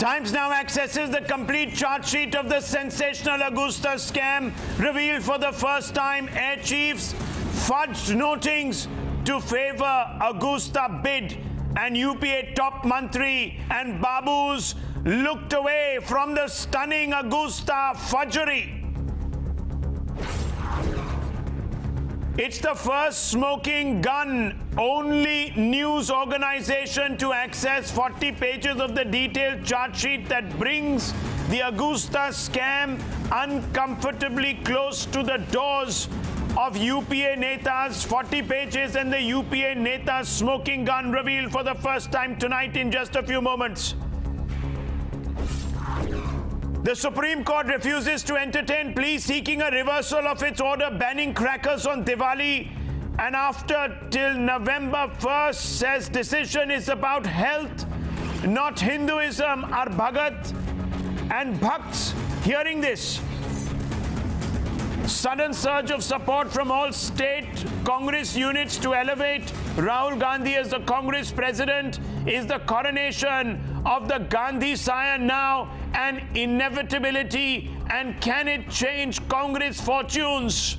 Times now accesses the complete charge sheet of the sensational Agusta scam. Revealed for the first time, air chiefs fudged notings to favor Agusta bid, and UPA top mantri and babus looked away from the stunning Agusta fudgery. It's the first smoking gun only news organization to access 40 pages of the detailed chart sheet that brings the Agusta scam uncomfortably close to the doors of UPA Netas. 40 pages and the UPA Netas smoking gun revealed for the first time tonight in just a few moments. The Supreme Court refuses to entertain plea seeking a reversal of its order banning crackers on Diwali, and after till November 1st says decision is about health, not Hinduism. Are Bhagat and Bhakts hearing this? Sudden surge of support from all state Congress units to elevate Rahul Gandhi as the Congress president. Is the coronation of the Gandhi scion now an inevitability, and can it change Congress fortunes?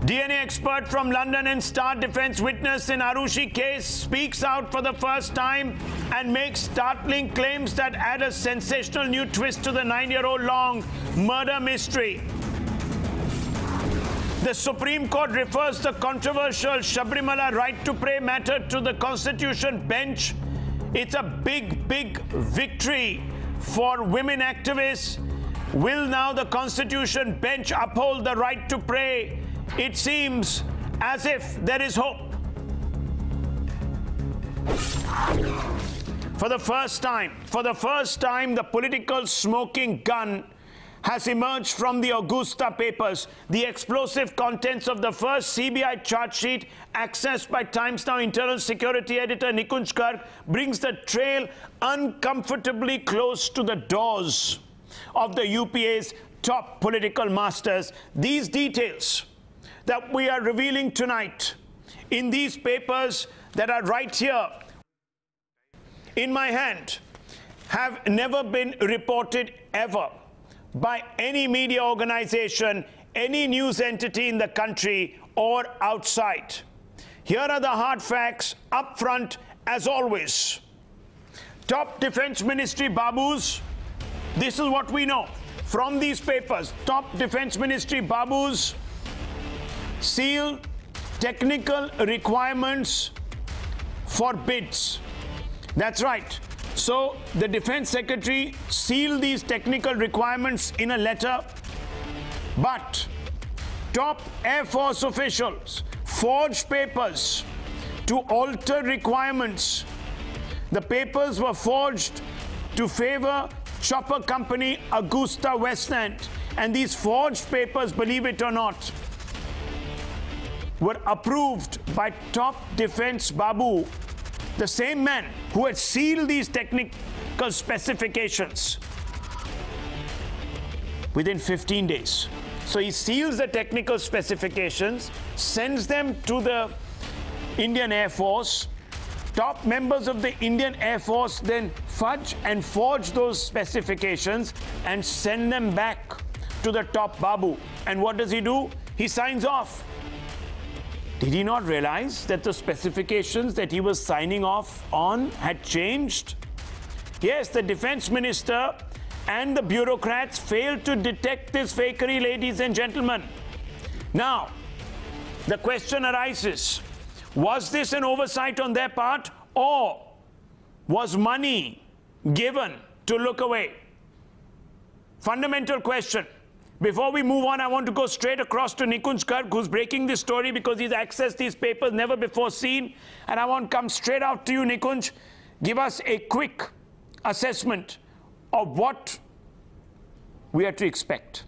DNA expert from London and star defense witness in Arushi case speaks out for the first time and makes startling claims that add a sensational new twist to the 9-year-old long murder mystery. The Supreme Court refers the controversial Sabrimala right to pray matter to the Constitution bench. It's a big, big victory for women activists. Will now the Constitution bench uphold the right to pray? It seems as if there is hope. For the first time, the political smoking gun has emerged from the Agusta papers. The explosive contents of the first CBI charge sheet accessed by Times Now internal security editor Nikunj Garg brings the trail uncomfortably close to the doors of the UPA's top political masters. These details that we are revealing tonight in these papers that are right here in my hand have never been reported ever by any media organization, any news entity in the country or outside. Here are the hard facts up front as always. Top Defense Ministry babus, this is what we know from these papers. Top Defense Ministry babus seal technical requirements for bids. That's right. So the Defense Secretary sealed these technical requirements in a letter, but top Air Force officials forged papers to alter requirements. The papers were forged to favor chopper company Agusta Westland, and these forged papers, believe it or not, were approved by top defense Babu, the same man who had sealed these technical specifications, within 15 days. So he seals the technical specifications, sends them to the Indian Air Force. Top members of the Indian Air Force then fudge and forge those specifications and send them back to the top Babu. And what does he do? He signs off. Did he not realize that the specifications that he was signing off on had changed? Yes, the defense minister and the bureaucrats failed to detect this fakery, ladies and gentlemen. Now, the question arises, was this an oversight on their part, or was money given to look away? Fundamental question. Before we move on, I want to go straight across to Nikunj Garg, who's breaking this story because he's accessed these papers never before seen. And I want to come straight out to you, Nikunj. Give us a quick assessment of what we are to expect.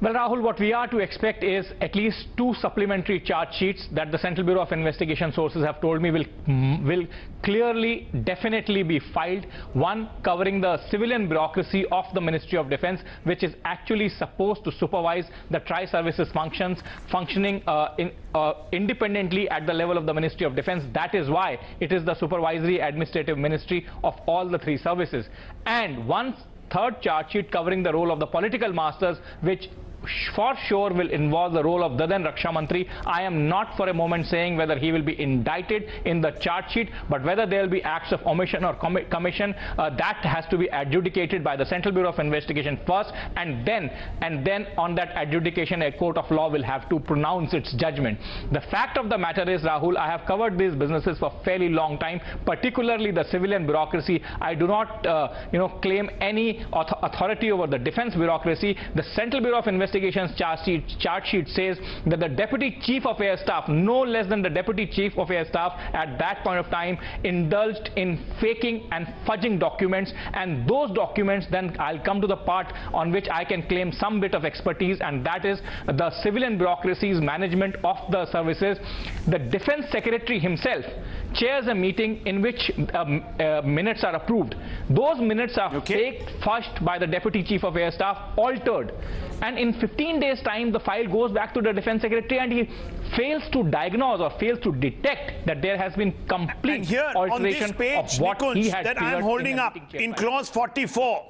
Well, Rahul, what we are to expect is at least 2 supplementary charge sheets that the Central Bureau of Investigation sources have told me will clearly, definitely be filed. One covering the civilian bureaucracy of the Ministry of Defence, which is actually supposed to supervise the tri-services functioning independently at the level of the Ministry of Defence. That is why it is the supervisory administrative ministry of all the 3 services. And one third charge sheet covering the role of the political masters, which for sure will involve the role of the then Raksha Mantri. I am not for a moment saying whether he will be indicted in the charge sheet, but whether there will be acts of omission or commission, that has to be adjudicated by the Central Bureau of Investigation first, and then on that adjudication a court of law will have to pronounce its judgment. The fact of the matter is, Rahul, I have covered these businesses for a fairly long time, particularly the civilian bureaucracy. I do not claim any authority over the defense bureaucracy. The Central Bureau of Investigation's charge sheet says that the Deputy Chief of Air Staff, no less than the Deputy Chief of Air Staff at that point of time, indulged in faking and fudging documents, and those documents, then I'll come to the part on which I can claim some bit of expertise, and that is the civilian bureaucracy's management of the services. The Defense Secretary himself chairs a meeting in which minutes are approved. Those minutes are faked, fudged by the Deputy Chief of Air Staff, altered, and in 15 days time the file goes back to the Defense Secretary, and he fails to diagnose or fails to detect that there has been complete alteration of what he had that I am holding up in clause 44.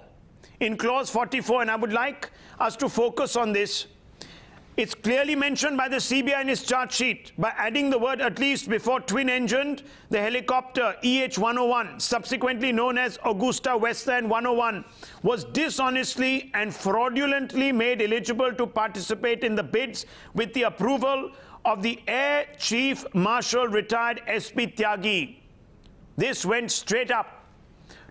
In clause 44, and I would like us to focus on this. It's clearly mentioned by the CBI in its charge sheet by adding the word at least before twin-engined, the helicopter EH-101, subsequently known as Agusta Westland 101, was dishonestly and fraudulently made eligible to participate in the bids with the approval of the Air Chief Marshal retired SP Tyagi. This went straight up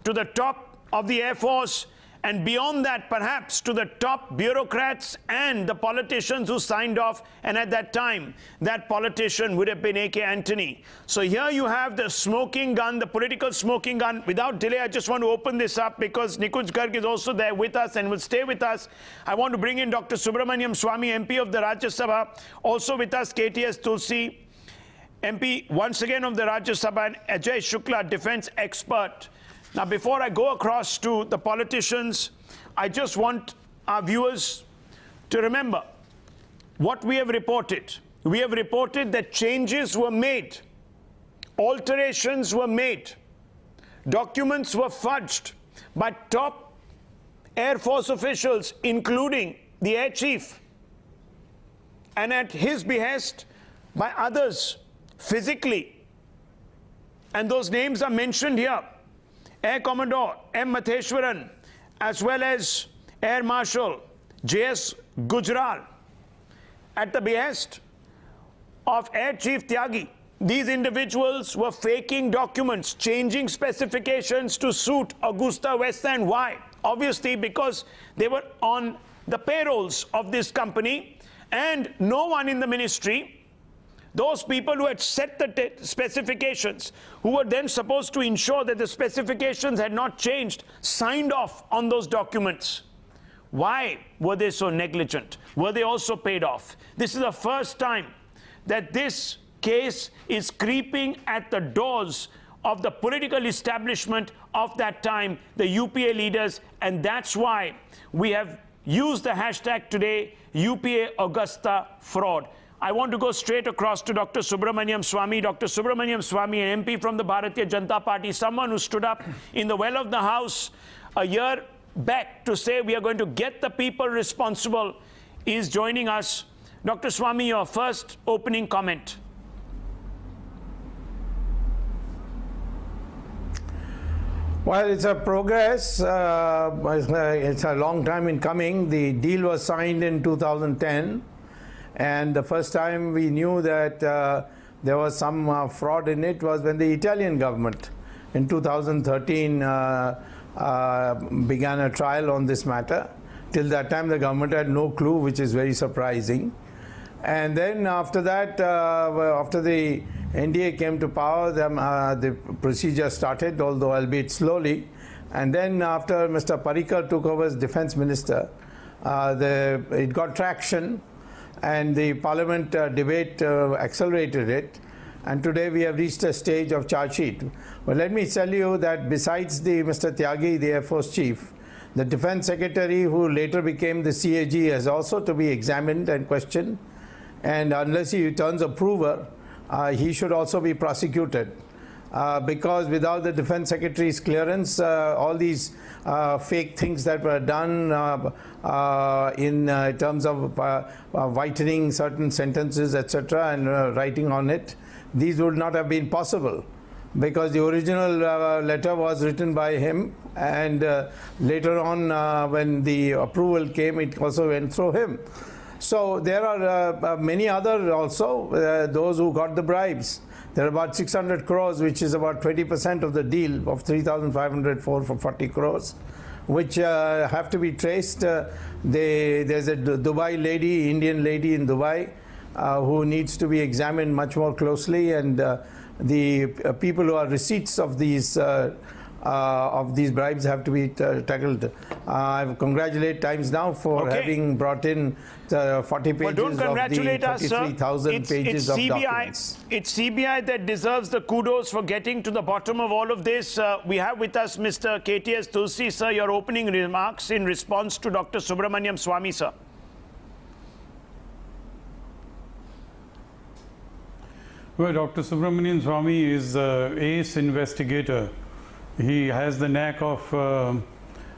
to the top of the Air Force, and beyond that, perhaps to the top bureaucrats and the politicians who signed off. And at that time, that politician would have been A.K. Antony. So here you have the smoking gun, the political smoking gun. Without delay, I just want to open this up because Nikunj Garg is also there with us and will stay with us. I want to bring in Dr. Subramaniam Swamy, MP of the Rajya Sabha. Also with us, KTS Tulsi, MP once again of the Rajya Sabha, and Ajay Shukla, defense expert. Now, before I go across to the politicians, I just want our viewers to remember what we have reported. We have reported that changes were made, alterations were made, documents were fudged by top Air Force officials, including the Air Chief, and at his behest by others physically. And those names are mentioned here. Air Commodore M. Matheshwaran, as well as Air Marshal J.S. Gujral, at the behest of Air Chief Tyagi. These individuals were faking documents, changing specifications to suit Agusta Westland. Why? Obviously because they were on the payrolls of this company, and no one in the ministry, those people who had set the specifications, who were then supposed to ensure that the specifications had not changed, signed off on those documents. Why were they so negligent? Were they also paid off? This is the first time that this case is creeping at the doors of the political establishment of that time, the UPA leaders, and that's why we have used the hashtag today, UPA Augusta Fraud. I want to go straight across to Dr. Subramaniam Swamy. Dr. Subramaniam Swamy, an MP from the Bharatiya Janata Party, someone who stood up in the well of the House a year back to say we are going to get the people responsible, is joining us. Dr. Swamy, your first opening comment. Well, it's a progress. It's a long time in coming. The deal was signed in 2010. And the first time we knew that there was some fraud in it was when the Italian government in 2013 began a trial on this matter. Till that time the government had no clue, which is very surprising. And then after that, after the NDA came to power, the procedure started, although albeit slowly. And then after Mr. Parrikar took over as defense minister, it got traction, and the Parliament debate accelerated it. And today we have reached a stage of charge sheet. But let me tell you that besides Mr. Tyagi, the Air Force Chief, the Defense Secretary, who later became the CAG, has also to be examined and questioned. And unless he returns approval, he should also be prosecuted. Because without the Defense Secretary's clearance, all these fake things that were done in terms of whitening certain sentences, etc., and writing on it, these would not have been possible, because the original letter was written by him, and later on when the approval came, it also went through him. So there are many other also, those who got the bribes. There are about 600 crores, which is about 20% of the deal of 3,504 for 40 crores, which have to be traced. There's a Dubai lady, Indian lady in Dubai, who needs to be examined much more closely, and the people who are receipts of these bribes have to be tackled. I congratulate Times Now for having brought in 40 pages don't congratulate of the 33,000 pages of documents. It's CBI that deserves the kudos for getting to the bottom of all of this. We have with us Mr. KTS Tulsi, sir, your opening remarks in response to Dr. Subramaniam Swamy, sir. Well, Dr. Subramanian Swamy is an ace investigator. He has the knack of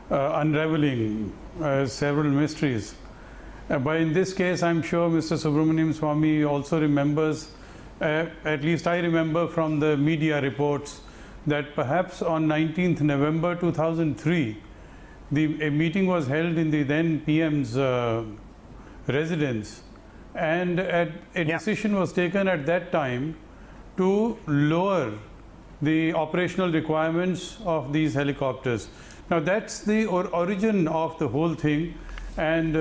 unraveling several mysteries. But in this case, I'm sure Mr. Subramanian Swamy also remembers, at least I remember from the media reports, that perhaps on 19th November 2003, a meeting was held in the then PM's residence. And a decision was taken at that time to lower the operational requirements of these helicopters. Now that's the origin of the whole thing, and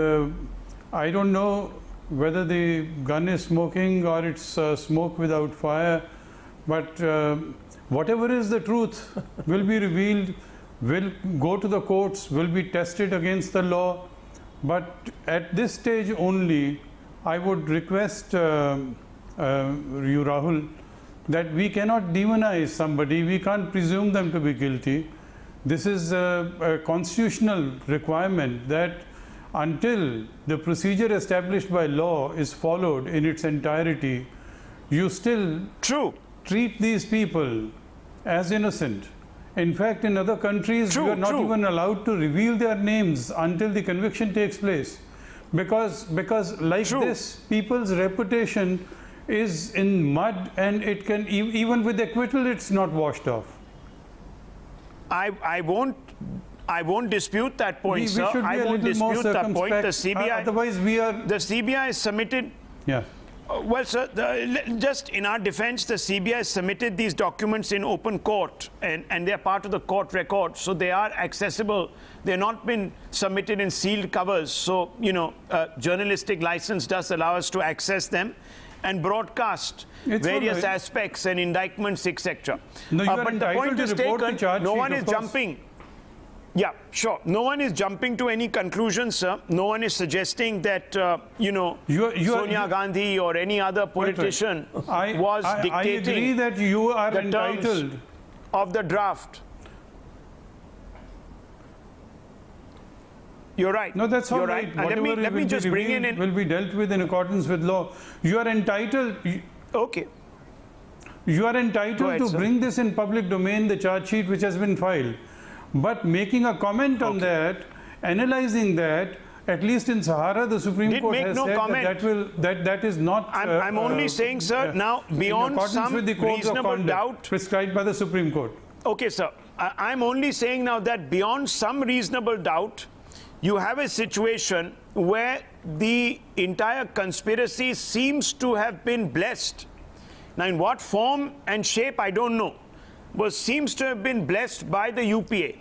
I don't know whether the gun is smoking or it's smoke without fire, but whatever is the truth will be revealed, will go to the courts, will be tested against the law. But at this stage only, I would request you, Rahul, that we cannot demonize somebody, we can't presume them to be guilty. This is a constitutional requirement that until the procedure established by law is followed in its entirety, you still treat these people as innocent. In fact, in other countries, you are not even allowed to reveal their names until the conviction takes place. Because like this, people's reputation is in mud, and it can, even with acquittal, it's not washed off. I won't dispute that point, sir. I won't dispute that point. The CBI, otherwise the CBI submitted. Yeah. Well, sir, just in our defense, the CBI submitted these documents in open court, and they're part of the court record, so they are accessible. They're not been submitted in sealed covers, so, you know, journalistic license does allow us to access them and broadcast various aspects and indictments, etc. No, but the point is taken, no one is jumping. Yeah, sure. No one is jumping to any conclusions, sir. No one is suggesting that, you know, Sonia Gandhi or any other politician was dictating I agree that you are the entitled terms of the draft. You're right. No, that's all right. And let me just bring in will be dealt with in accordance with law. You are entitled. Okay. You are entitled to bring this in public domain, the charge sheet which has been filed. But making a comment on that, analyzing that, at least in Sahara, the Supreme Court has said that is not. I'm only saying, sir, now beyond some reasonable doubt prescribed by the Supreme Court. Okay, sir. I'm only saying now that beyond some reasonable doubt, you have a situation where the entire conspiracy seems to have been blessed. Now, in what form and shape, I don't know. Seems to have been blessed by the UPA.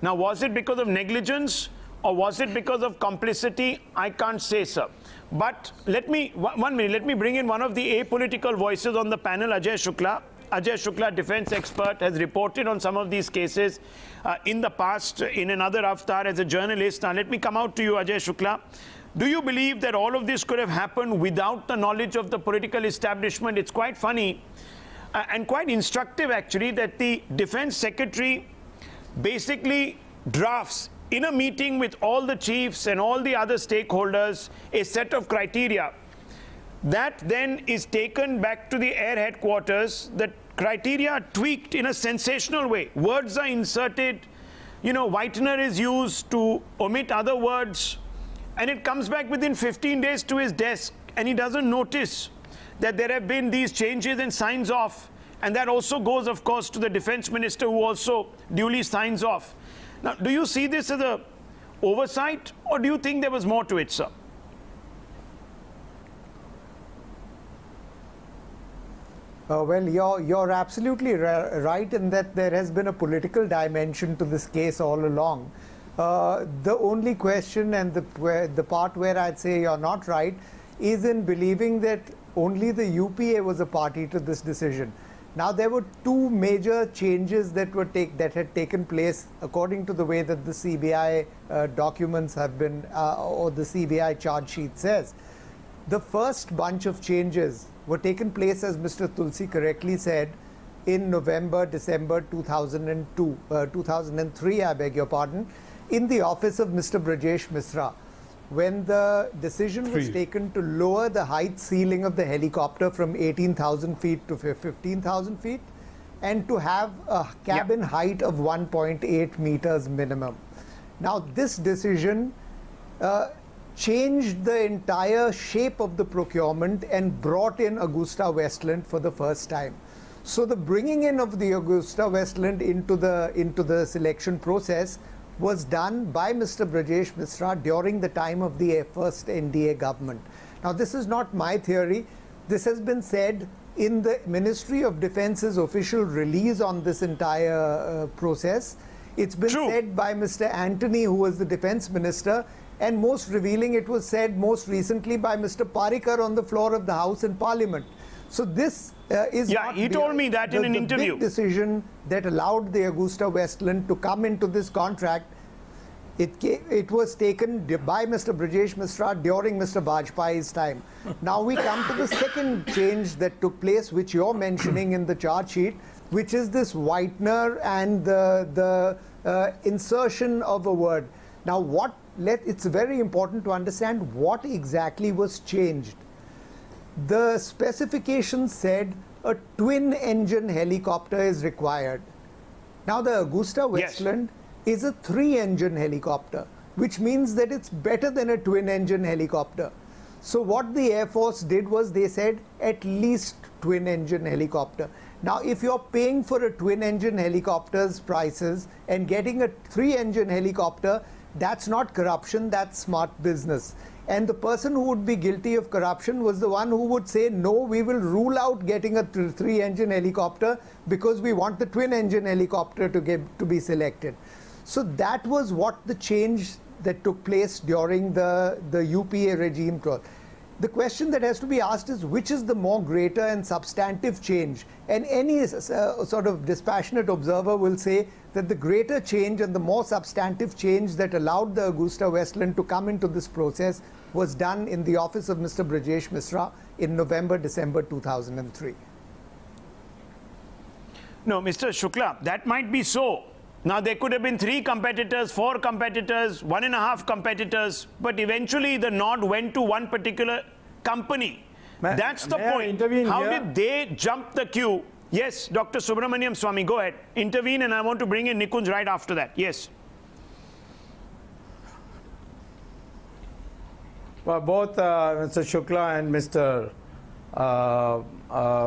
Now, was it because of negligence or was it because of complicity? I can't say, sir. But let me, 1 minute, let me bring in one of the apolitical voices on the panel, Ajay Shukla. Ajay Shukla, defense expert, has reported on some of these cases in the past in another avatar as a journalist. Now, let me come out to you, Ajay Shukla. Do you believe that all of this could have happened without the knowledge of the political establishment? It's quite funny and quite instructive, actually, that the defense secretary basically drafts in a meeting with all the chiefs and all the other stakeholders a set of criteria that then is taken back to the air headquarters. The criteria are tweaked in a sensational way. Words are inserted, you know, whitener is used to omit other words, and it comes back within 15 days to his desk, and he doesn't notice that there have been these changes and signs off. And that also goes, of course, to the defense minister, who also duly signs off. Now, do you see this as an oversight, or do you think there was more to it, sir? Well, you're absolutely right in that there has been a political dimension to this case all along. The only question and the part where I'd say you're not right is in believing that only the UPA was a party to this decision. Now, there were two major changes that had taken place according to the way that the CBI documents have been, or the CBI charge sheet says. The first bunch of changes were taken place, as Mr. Tulsi correctly said, in November, December 2003, I beg your pardon, in the office of Mr. Brajesh Misra, when the decision was taken to lower the height ceiling of the helicopter from 18,000 feet to 15,000 feet and to have a cabin height of 1.8 meters minimum. Now, this decision changed the entire shape of the procurement and brought in Agusta Westland for the first time. So the bringing in of the Agusta Westland into the selection process was done by Mr. Brajesh Misra during the time of the first NDA government. Now, this is not my theory. This has been said in the Ministry of Defence's official release on this entire process. It's been said by Mr. Antony, who was the defense minister, and most revealing, it was said most recently by Mr. Parikar on the floor of the House in Parliament. So this is not he told me that in an interview. Big decision that allowed the Agusta Westland to come into this contract. It was taken by Mr. Brajesh Misra during Mr. Vajpayee's time. Now we come to the second change that took place, which you're mentioning in the charge sheet, which is this whitener and the insertion of a word. Now, it's very important to understand what exactly was changed. The specifications said a twin-engine helicopter is required. Now, the Agusta Westland is a 3-engine helicopter, which means that it's better than a twin-engine helicopter. So what the Air Force did was they said at least twin-engine helicopter. Now, if you're paying for a twin-engine helicopter's prices and getting a 3-engine helicopter, that's not corruption, that's smart business. And the person who would be guilty of corruption was the one who would say, no, we will rule out getting a 3-engine helicopter because we want the twin-engine helicopter to be selected. So that was what the change that took place during the UPA regime. The question that has to be asked is, which is the more greater and substantive change? And any sort of dispassionate observer will say that the greater change and the more substantive change that allowed the Agusta Westland to come into this process was done in the office of Mr. Brajesh Misra in November, December 2003. No, Mr. Shukla, that might be so. Now, there could have been 3 competitors, 4 competitors, 1.5 competitors, but eventually the nod went to one particular company. That's the point. How did they jump the queue? Yes, Dr. Subramaniam Swamy, go ahead. Intervene, and I want to bring in Nikunj right after that. Yes. Well, both Mr. Shukla and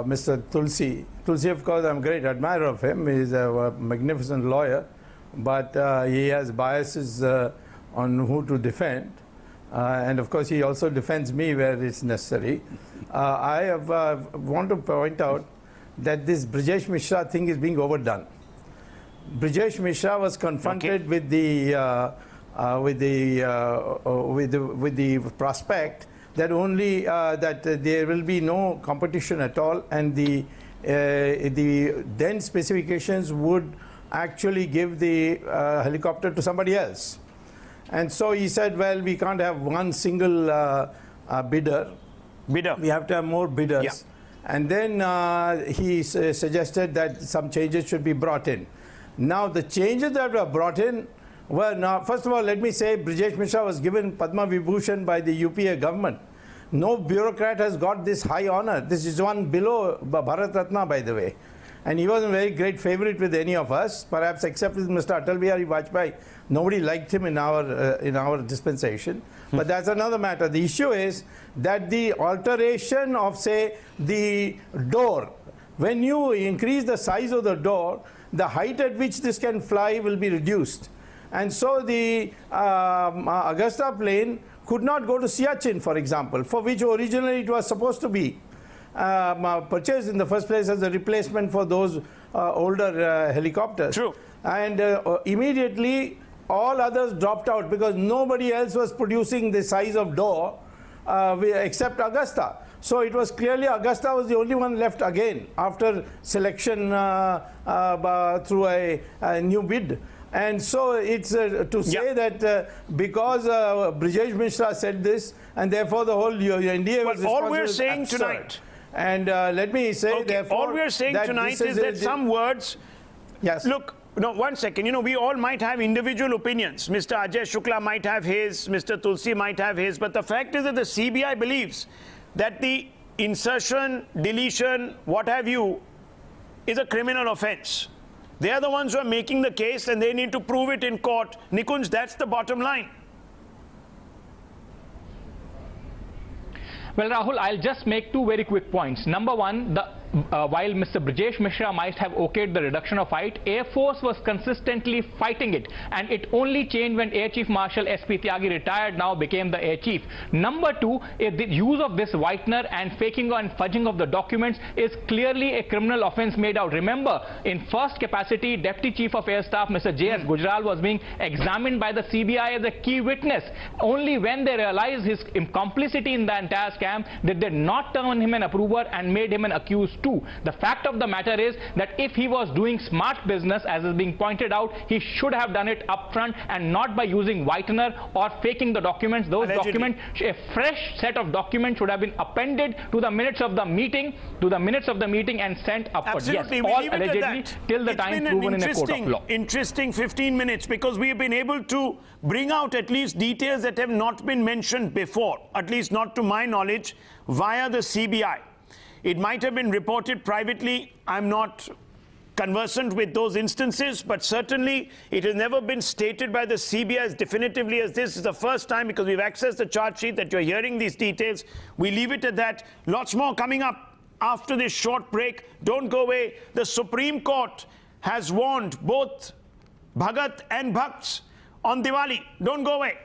Mr. Tulsi. Tulsi, of course, I'm a great admirer of him. He's a magnificent lawyer, but he has biases on who to defend. And of course, he also defends me where it's necessary. I want to point out that this Brajesh Misra thing is being overdone. Brajesh Misra was confronted with the prospect that only that there will be no competition at all, and the the then specifications would actually give the helicopter to somebody else. And so he said, well, we can't have one single bidder. We have to have more bidders. Yeah. And then he suggested that some changes should be brought in. Now, the changes that were brought in were now, first of all, let me say, Brijesh Mishra was given Padma Vibhushan by the UPA government. No bureaucrat has got this high honor. This is one below Bharat Ratna, by the way. And he was a very great favorite with any of us, perhaps except with Mr. Atal Bihari Vajpayee. Nobody liked him in our dispensation. But that's another matter. The issue is that the alteration of, say, the door, when you increase the size of the door, the height at which this can fly will be reduced. And so the Agusta plane could not go to Siachen, for example, for which originally it was supposed to be purchased in the first place as a replacement for those older helicopters. True. And immediately all others dropped out because nobody else was producing the size of door except Agusta. So it was clearly Agusta was the only one left again after selection through a new bid. And so it's to say that because Brijesh Mishra said this, and therefore the whole NDA was responsible. All we're saying absurd. Tonight. And let me say, therefore, all we're saying tonight is that some words. Yes. Look, no, one second. You know, we all might have individual opinions. Mr. Ajay Shukla might have his, Mr. Tulsi might have his, but the fact is that the CBI believes that the insertion, deletion, what have you, is a criminal offense. They are the ones who are making the case and they need to prove it in court. Nikunj, that's the bottom line. Well, Rahul, I'll just make two very quick points. Number one, while Mr. Brijesh Mishra might have okayed the reduction of height, Air Force was consistently fighting it, and it only changed when Air Chief Marshal S.P. Tyagi retired, now became the Air Chief. Number two, the use of this whitener and faking and fudging of the documents is clearly a criminal offense made out. Remember, in first capacity, Deputy Chief of Air Staff Mr. J.S. Gujral was being examined by the CBI as a key witness. Only when they realized his complicity in the entire scam did they not turn him an approver and made him an accused too. The fact of the matter is that if he was doing smart business, as is being pointed out, he should have done it upfront and not by using whitener or faking the documents. Those documents, a fresh set of documents should have been appended to the minutes of the meeting, and sent upwards. Absolutely. Yes, all allegedly till the time proven in a court of law. Interesting 15 minutes because we have been able to bring out at least details that have not been mentioned before, at least not to my knowledge, via the CBI. It might have been reported privately. I'm not conversant with those instances, but certainly it has never been stated by the CBI as definitively as this. Is the first time because we've accessed the charge sheet that you're hearing these details. We leave it at that. Lots more coming up after this short break. Don't go away. The Supreme Court has warned both Bhagat and Bhakts on Diwali. Don't go away.